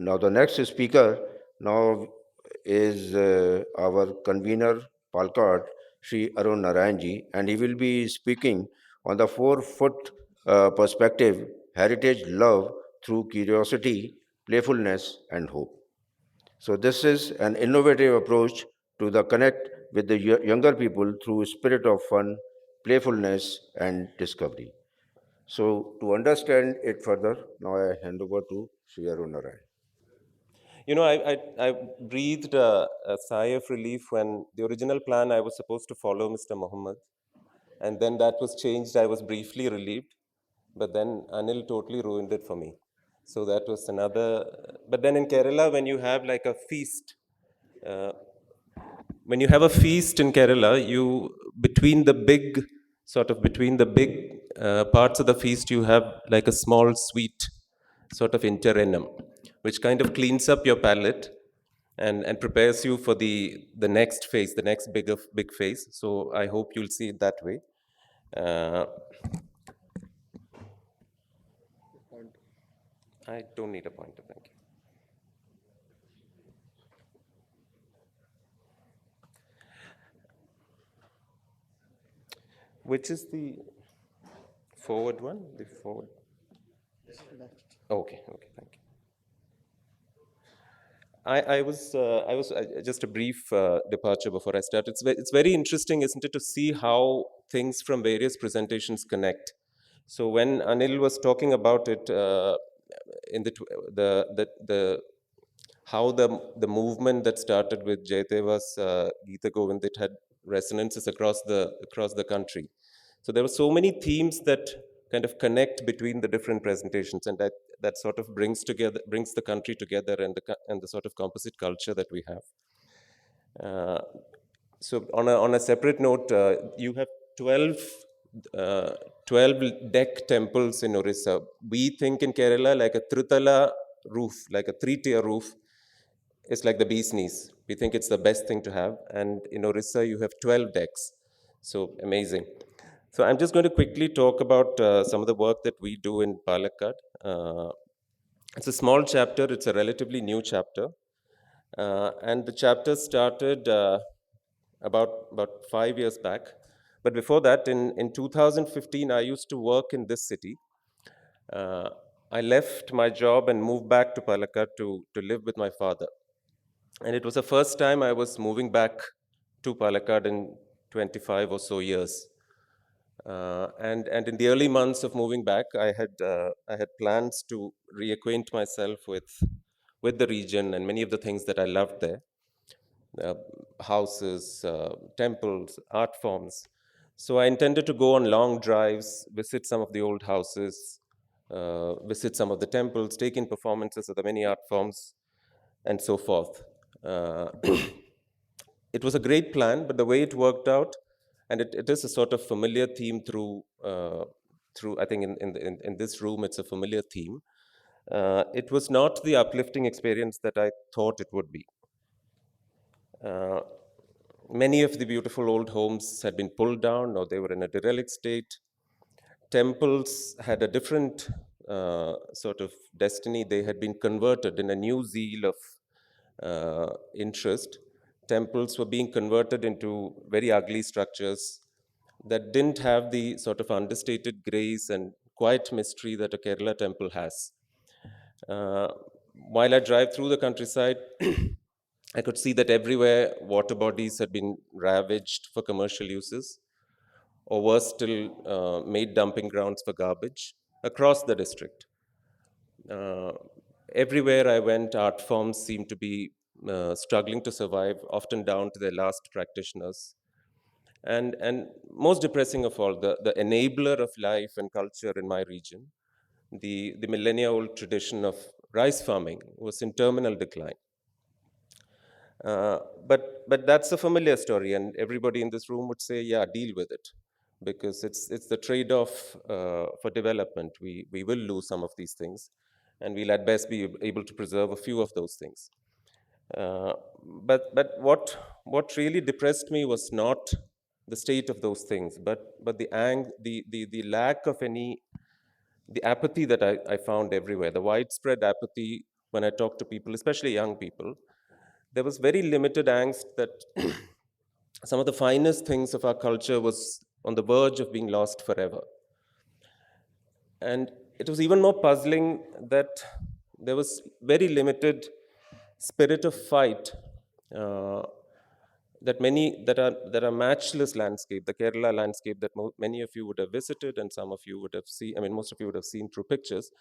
now the next speaker now is our convener, Palakkad, Sri Arun Narayan ji, and he will be speaking on the 4 foot perspective, heritage love through curiosity, playfulness, and hope. So this is an innovative approach to the connect with the younger people through spirit of fun, playfulness, and discovery. So to understand it further, now I hand over to Sri Arun Narayan. I breathed a sigh of relief when the original plan I was supposed to follow Mr. Muhammad, and then that was changed. I was briefly relieved, but then Anil totally ruined it for me. So that was another. But then in Kerala, when you have like a feast, uh, when you have a feast in Kerala, you between the big parts of the feast, you have like a small sweet sort of interregnum, which kind of cleans up your palate and prepares you for the next phase, the next big phase. So I hope you'll see it that way. Uh, I don't need a pointer, thank you. Which is the forward one? The forward. Okay, okay, thank you. I was just a brief departure before I start. It's very interesting, isn't it, to see how things from various presentations connect. So when Anil was talking about it in the how the movement that started with Jayadeva's Gita Govind, it had resonances across the country. So there were so many themes that kind of connect between the different presentations, and that sort of brings the country together and the sort of composite culture that we have. Uh, so on a separate note, you have 12, uh, 12 deck temples in Orissa. We think in Kerala like a tritala roof, like a three-tier roof, is like the bee's knees. We think it's the best thing to have. And in Orissa, you have 12 decks. So amazing. So I'm just going to quickly talk about some of the work that we do in Palakkad. It's a small chapter. It's a relatively new chapter. And the chapter started about 5 years back. But before that, in 2015, I used to work in this city. Uh, I left my job and moved back to Palakkad to live with my father. And it was the first time I was moving back to Palakkad in 25 or so years. And in the early months of moving back, I had plans to reacquaint myself with the region and many of the things that I loved there, uh, houses, temples, art forms. So I intended to go on long drives, visit some of the old houses, visit some of the temples, take in performances of the many art forms, and so forth. Uh, it was a great plan, but the way it worked out, and it is a sort of familiar theme through I think in this room it's a familiar theme. It was not the uplifting experience that I thought it would be. Uh, Many of the beautiful old homes had been pulled down or they were in a derelict state. Temples had a different sort of destiny. They had been converted in a new zeal of interest. Temples were being converted into very ugly structures that didn't have the sort of understated grace and quiet mystery that a Kerala temple has. Uh, while I drive through the countryside, I could see that everywhere water bodies had been ravaged for commercial uses, or worse still, made dumping grounds for garbage across the district. Uh, Everywhere I went, art forms seemed to be struggling to survive, often down to their last practitioners. And most depressing of all, the enabler of life and culture in my region, the millennia old tradition of rice farming, was in terminal decline. But that's a familiar story, and everybody in this room would say, "Yeah, deal with it," because it's the trade-off for development. We will lose some of these things, and we'll at best be able to preserve a few of those things. Uh, but what really depressed me was not the state of those things, but the lack of any the apathy that I found everywhere, the widespread apathy when I talked to people, especially young people, there was very limited angst that some of the finest things of our culture was on the verge of being lost forever. And it was even more puzzling that there was very limited spirit of fight, uh, that are matchless landscape, the Kerala landscape that many of you would have visited, and some of you would have seen. I mean, most of you would have seen through pictures.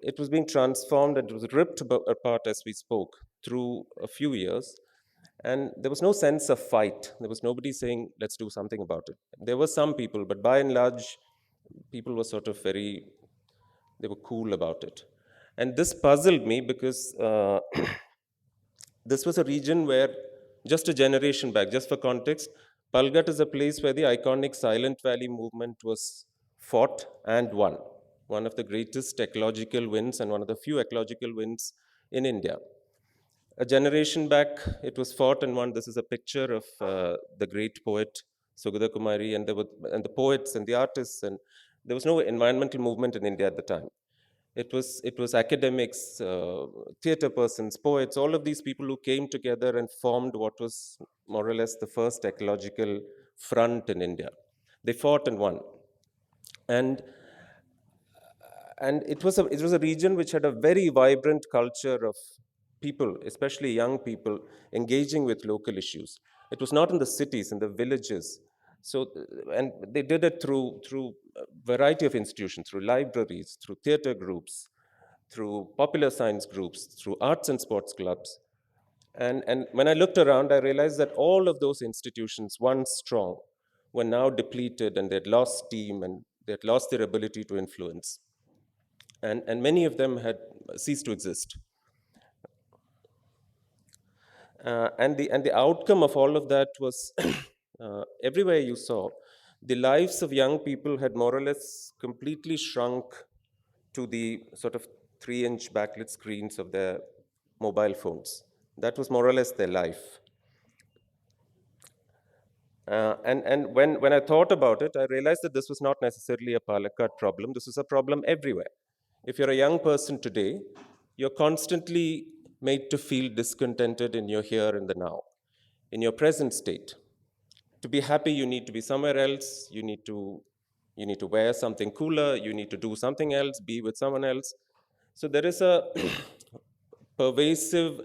It was being transformed and it was ripped apart as we spoke through a few years. And there was no sense of fight. There was nobody saying, let's do something about it. There were some people, but by and large, people were sort of they were cool about it. And this puzzled me because this was a region where, just a generation back, just for context, Palghat is a place where the iconic Silent Valley movement was fought and won. One of the greatest ecological wins and one of the few ecological wins in India. A generation back, it was fought and won. This is a picture of the great poet Sugata Kumari, and the poets and the artists, and there was no environmental movement in India at the time. It was academics, theater persons, poets, all of these people who came together and formed what was more or less the first ecological front in India. They fought and won, and it was a region which had a very vibrant culture of people, especially young people, engaging with local issues. It was not in the cities, in the villages. So, and they did it through a variety of institutions, through libraries, through theater groups, through popular science groups, through arts and sports clubs. And when I looked around, I realized that all of those institutions, once strong, were now depleted and they'd lost steam and they'd lost their ability to influence. And many of them had ceased to exist. And the outcome of all of that was everywhere you saw, the lives of young people had more or less completely shrunk to the sort of 3-inch backlit screens of their mobile phones. That was more or less their life. And when I thought about it, I realized that this was not necessarily a Palakkad problem. This is a problem everywhere. If you're a young person today, you're constantly made to feel discontented in your here and the now, in your present state. To be happy, you need to be somewhere else. You need to wear something cooler. You need to do something else, be with someone else. So there is a pervasive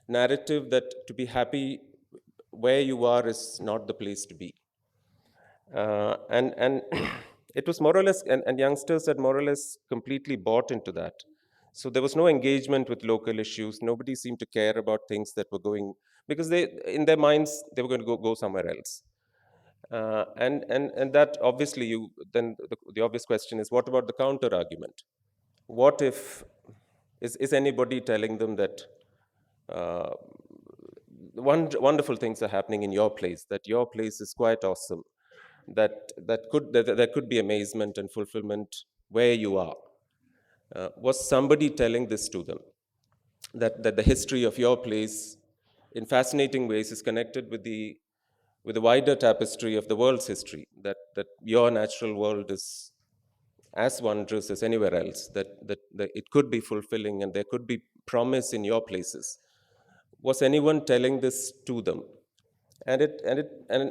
narrative that to be happy where you are is not the place to be. And it was more or less, and youngsters had more or less completely bought into that. So there was no engagement with local issues. Nobody seemed to care about things that were going, because they, in their minds, they were going to go somewhere else. And that obviously, then the obvious question is, what about the counter argument? What if, is anybody telling them that uh, wonderful things are happening in your place, that your place is quite awesome, that there could be amazement and fulfillment where you are? Was somebody telling this to them? That the history of your place, in fascinating ways, is connected with the wider tapestry of the world's history. That your natural world is as wondrous as anywhere else. That it could be fulfilling and there could be promise in your places. Was anyone telling this to them? And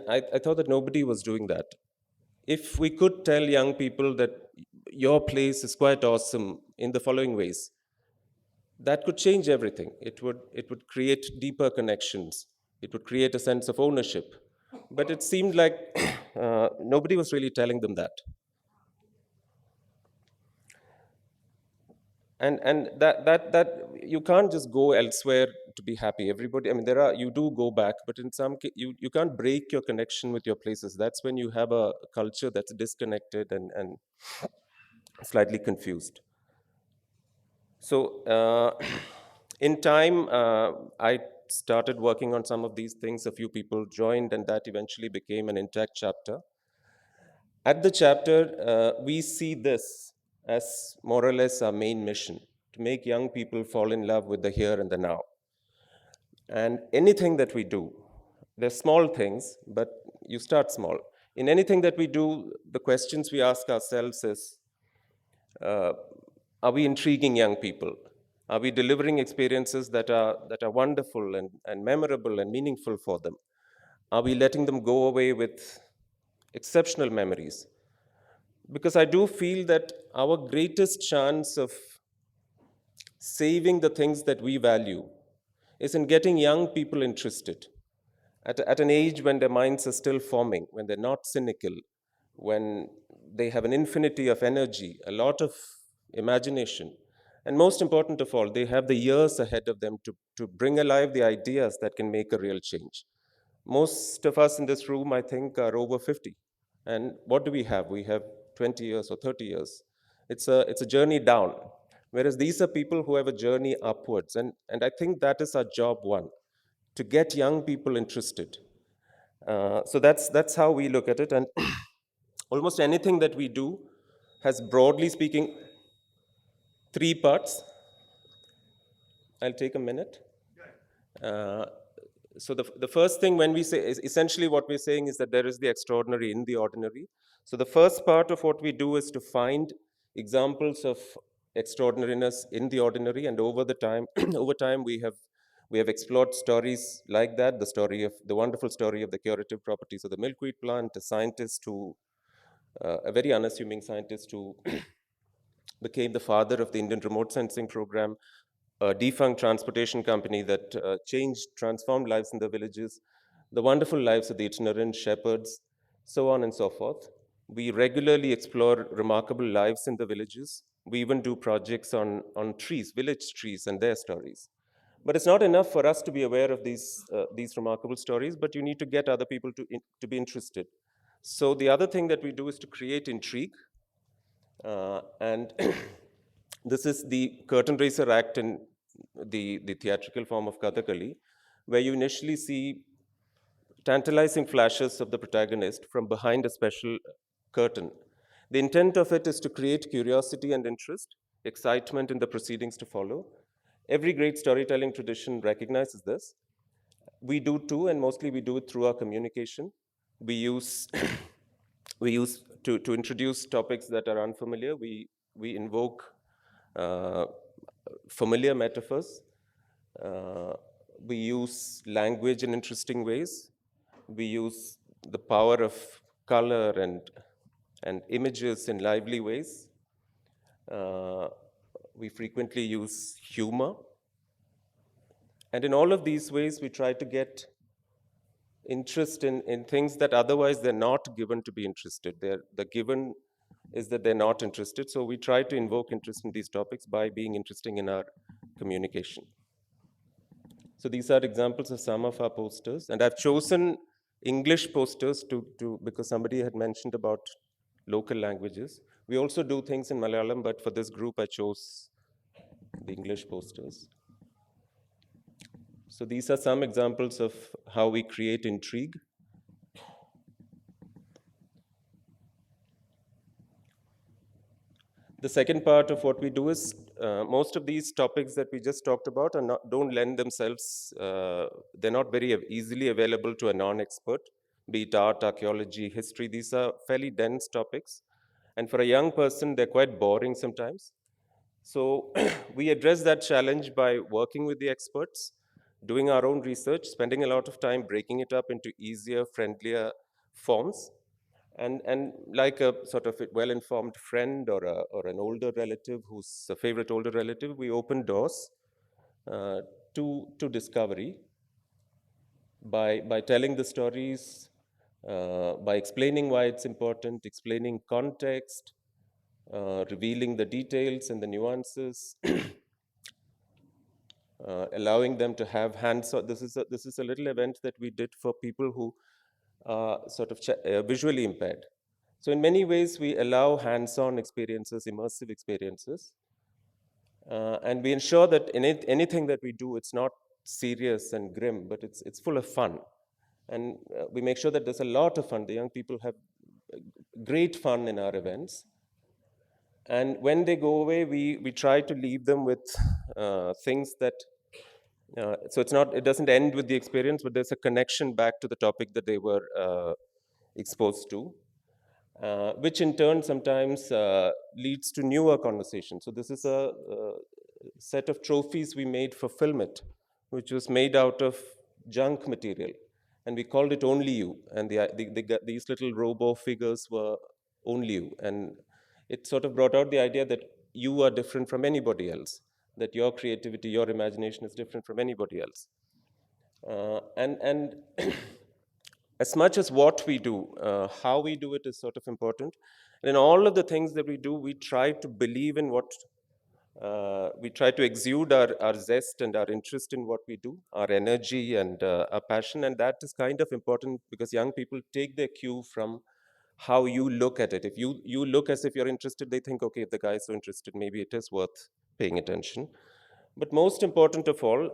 I thought that nobody was doing that. If we could tell young people that your place is quite awesome in the following ways, that could change everything. It would create deeper connections. It would create a sense of ownership. But it seemed like nobody was really telling them that. And that you can't just go elsewhere to be happy. Everybody, I mean, you do go back, but in some case, you can't break your connection with your places. That's when you have a culture that's disconnected and slightly confused. So, in time, I started working on some of these things. A few people joined, and that eventually became an intact chapter. At the chapter, we see this as more or less our main mission, to make young people fall in love with the here and the now. And anything that we do, they're small things, but you start small. In anything that we do, the questions we ask ourselves is, uh, are we intriguing young people? Are we delivering experiences that are wonderful and memorable and meaningful for them? Are we letting them go away with exceptional memories? Because I do feel that our greatest chance of saving the things that we value is in getting young people interested at an age when their minds are still forming, when they're not cynical, when they have an infinity of energy, a lot of imagination. And most important of all, they have the years ahead of them to bring alive the ideas that can make a real change. Most of us in this room, I think, are over 50. And what do we have? We have 20 years or 30 years. It's a journey down. Whereas these are people who have a journey upwards. And I think that is our job one, to get young people interested. So that's how we look at it. And almost anything that we do has, broadly speaking, three parts. I'll take a minute. Uh, so the first thing when we say is essentially what we're saying is that there is the extraordinary in the ordinary. So the first part of what we do is to find examples of extraordinariness in the ordinary, and over the time over time we have explored stories like that. The wonderful story of the curative properties of the milkweed plant, a scientist who a very unassuming scientist who became the father of the Indian remote sensing program, a defunct transportation company that transformed lives in the villages, the wonderful lives of the itinerant shepherds, so on and so forth. We regularly explore remarkable lives in the villages. We even do projects on trees, village trees, and their stories. But it's not enough for us to be aware of these remarkable stories, but you need to get other people to be interested. So the other thing that we do is to create intrigue, and this is the curtain raiser act in the theatrical form of Kathakali, where you initially see tantalizing flashes of the protagonist from behind a special curtain. The intent of it is to create curiosity and interest, excitement in the proceedings to follow. Every great storytelling tradition recognizes this. We do too, and mostly we do it through our communication. We use we use to introduce topics that are unfamiliar. We invoke uh, familiar metaphors. Uh, we use language in interesting ways. We use the power of color and images in lively ways. Uh, we frequently use humor. And in all of these ways, we try to get interest in things that otherwise they're not given to be interested. The given is that they're not interested. So we try to invoke interest in these topics by being interesting in our communication. So these are examples of some of our posters. And I've chosen English posters because somebody had mentioned about local languages. We also do things in Malayalam, but for this group, I chose the English posters. So these are some examples of how we create intrigue. The second part of what we do is most of these topics that we just talked about don't lend themselves, they're not very easily available to a non-expert, be it art, archaeology, history. These are fairly dense topics. And for a young person, they're quite boring sometimes. So we address that challenge by working with the experts, doing our own research, spending a lot of time breaking it up into easier, friendlier forms, and like a sort of well-informed friend or an older relative who's a favorite older relative, we open doors uh, to discovery by telling the stories, by explaining why it's important, explaining context, revealing the details and the nuances, allowing them to have hands-on. This is a little event that we did for people who are sort of visually impaired. So in many ways, we allow hands-on experiences, immersive experiences, and we ensure that in anything that we do, it's not serious and grim, but it's full of fun. And we make sure that there's a lot of fun. The young people have great fun in our events. And when they go away, we try to leave them with things that so it doesn't end with the experience, but there's a connection back to the topic that they were exposed to, which in turn sometimes leads to newer conversations. So this is set of trophies we made for Film It, which was made out of junk material. And we called it Only You. And these little robo figures were Only You. And it sort of brought out the idea that you are different from anybody else, that your creativity, your imagination is different from anybody else. And as much as what we do, how we do it is sort of important. And in all of the things that we do, we try to believe in what we try to exude our zest and our interest in what we do, our energy and our passion. And that is kind of important because young people take their cue from how you look at it. If you look as if you're interested, they think, okay, if the guy is so interested, maybe it is worth paying attention. But most important of all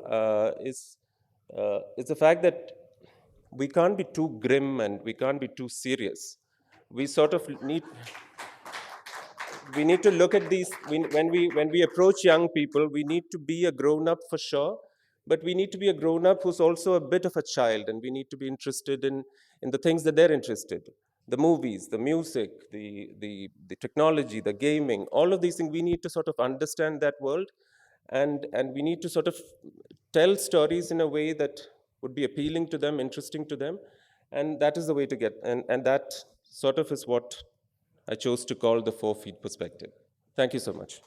is the fact that we can't be too grim and we can't be too serious. We sort of need to look at these when we approach young people. We need to be a grown up for sure, but we need to be a grown up who's also a bit of a child, and we need to be interested in the things that they're interested, the movies, the music, the technology, the gaming, all of these things. We need to sort of understand that world, and we need to sort of tell stories in a way that would be appealing to them, interesting to them. And that is the way to get, and that sort of is what I chose to call the 4 feet perspective. Thank you so much.